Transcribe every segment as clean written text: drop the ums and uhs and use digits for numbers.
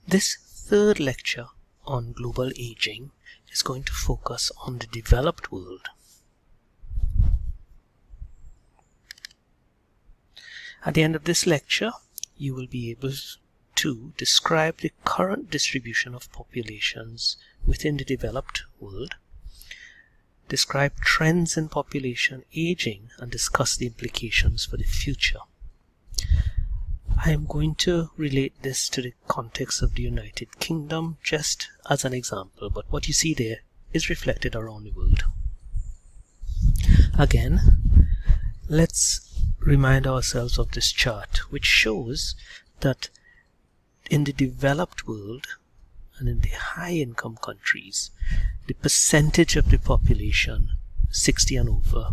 This third lecture on global aging is going to focus on the developed world. At the end of this lecture, you will be able to describe the current distribution of populations within the developed world, describe trends in population aging, and discuss the implications for the future. I am going to relate this to the context of the United Kingdom just as an example, but what you see there is reflected around the world. Again, let's remind ourselves of this chart, which shows that in the developed world and in the high-income countries, the percentage of the population 60 and over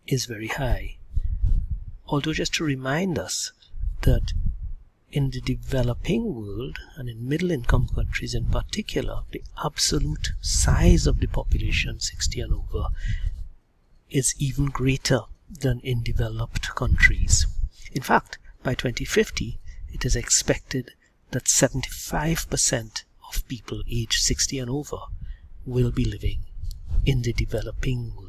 is very high. Although, just to remind us that in the developing world and in middle-income countries in particular, the absolute size of the population 60 and over is even greater than in developed countries. In fact, by 2050, it is expected that 75% of people aged 60 and over will be living in the developing world.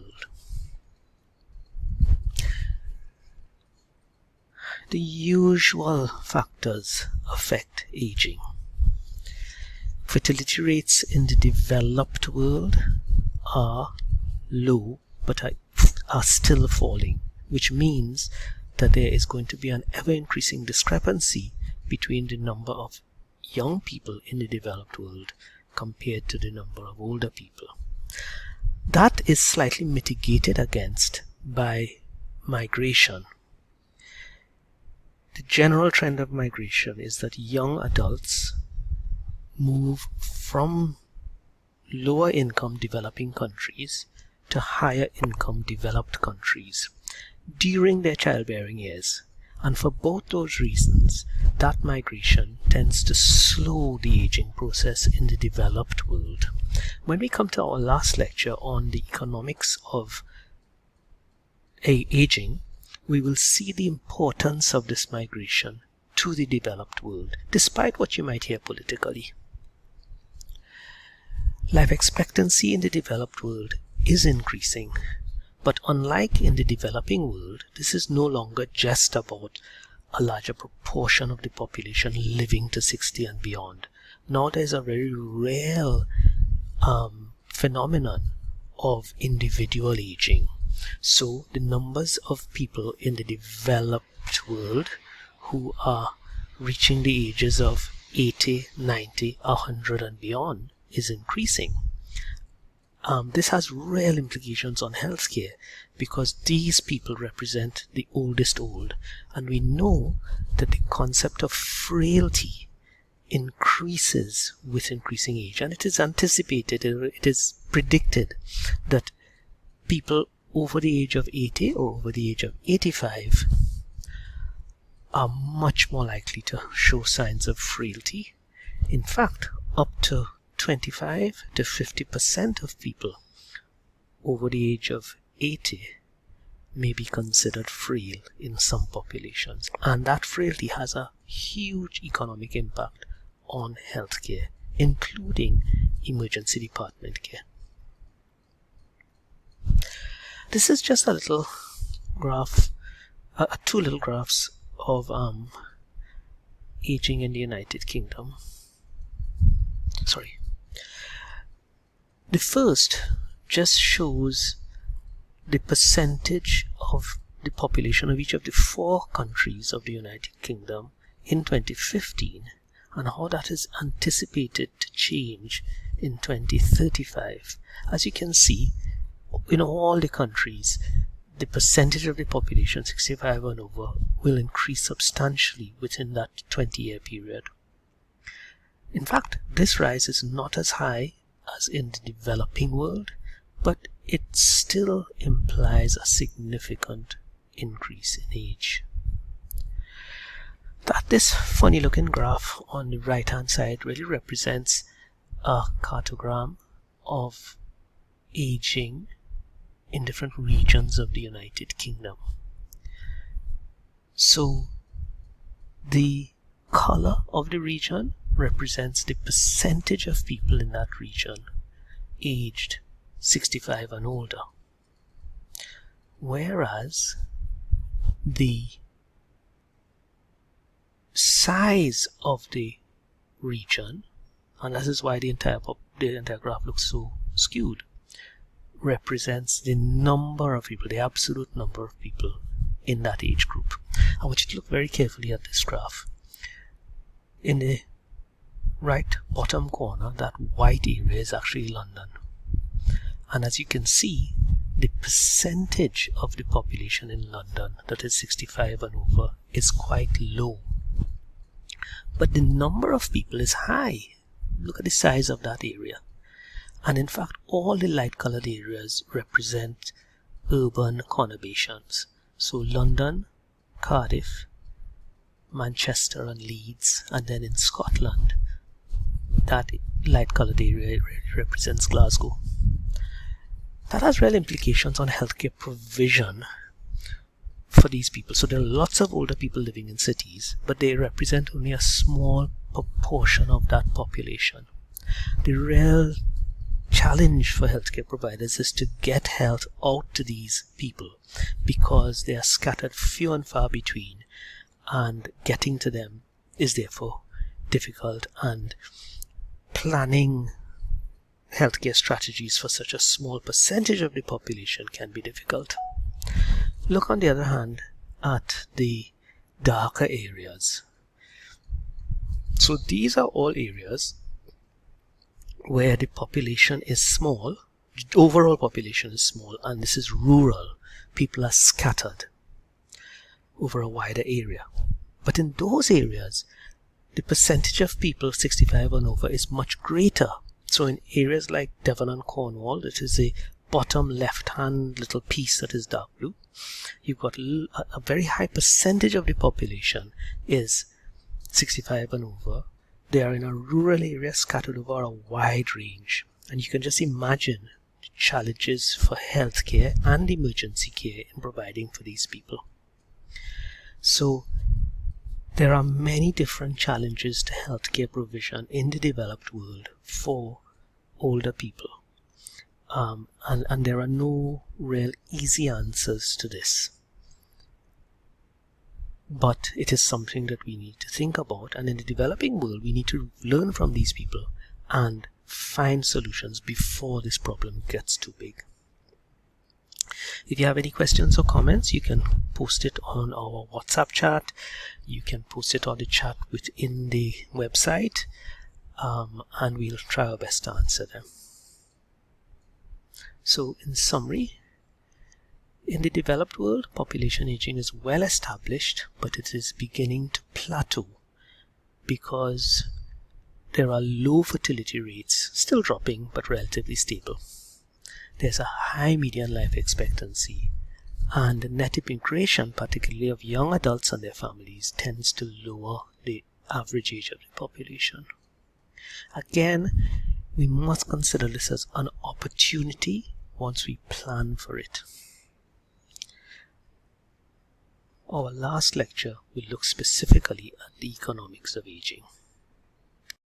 The usual factors affect aging. Fertility rates in the developed world are low but are still falling, which means that there is going to be an ever-increasing discrepancy between the number of young people in the developed world compared to the number of older people. That is slightly mitigated against by migration. The general trend of migration is that young adults move from lower income developing countries to higher income developed countries during their childbearing years, and for both those reasons that migration tends to slow the aging process in the developed world. When we come to our last lecture on the economics of aging, we will see the importance of this migration to the developed world, despite what you might hear politically. Life expectancy in the developed world is increasing, but unlike in the developing world, this is no longer just about a larger proportion of the population living to 60 and beyond. Now there's a very real phenomenon of individual aging. So the numbers of people in the developed world who are reaching the ages of 80, 90, 100 and beyond is increasing. This has real implications on healthcare because these people represent the oldest old, and we know that the concept of frailty increases with increasing age, and it is anticipated, it is predicted that people over the age of 80 or over the age of 85 are much more likely to show signs of frailty. In fact, up to 25 to 50% of people over the age of 80 may be considered frail in some populations, and that frailty has a huge economic impact on healthcare, including emergency department care. This is just a little graph, two little graphs of aging in the United Kingdom. The first just shows the percentage of the population of each of the 4 countries of the United Kingdom in 2015 and how that is anticipated to change in 2035. As you can see, in all the countries, the percentage of the population 65 and over will increase substantially within that 20-year period. In fact, this rise is not as high as in the developing world, but it still implies a significant increase in age. This funny looking graph on the right hand side really represents a cartogram of aging in different regions of the United Kingdom. So the color of the region represents the percentage of people in that region aged 65 and older, whereas the size of the region, and this is why the entire graph looks so skewed, represents the number of people, the absolute number of people in that age group. I want you to look very carefully at this graph. In the right bottom corner, that white area is actually London, and as you can see, the percentage of the population in London that is 65 and over is quite low, but the number of people is high. Look at the size of that area. And in fact, all the light colored areas represent urban conurbations. So London, Cardiff, Manchester and Leeds, and then in Scotland, that light colored area represents Glasgow. That has real implications on healthcare provision for these people. So there are lots of older people living in cities, but they represent only a small proportion of that population. The real challenge for healthcare providers is to get health out to these people, because they are scattered few and far between, and getting to them is therefore difficult, and planning healthcare strategies for such a small percentage of the population can be difficult. Look, on the other hand, at the darker areas. So these are all areas where the population is small, the overall population is small, and this is rural. People are scattered over a wider area. But in those areas, the percentage of people 65 and over is much greater. So in areas like Devon and Cornwall, that is a bottom left-hand little piece that is dark blue, you've got a very high percentage of the population is 65 and over. They are in a rural area scattered over a wide range, and you can just imagine the challenges for healthcare and emergency care in providing for these people. So there are many different challenges to healthcare provision in the developed world for older people, and there are no real easy answers to this. But it is something that we need to think about, and in the developing world we need to learn from these people and find solutions before this problem gets too big. If you have any questions or comments, you can post it on our WhatsApp chat, you can post it on the chat within the website, and we'll try our best to answer them. So in summary, in the developed world, population aging is well established, but it is beginning to plateau because there are low fertility rates, still dropping but relatively stable. There's a high median life expectancy, and net immigration, particularly of young adults and their families, tends to lower the average age of the population. Again, we must consider this as an opportunity once we plan for it. Our last lecture will look specifically at the economics of aging.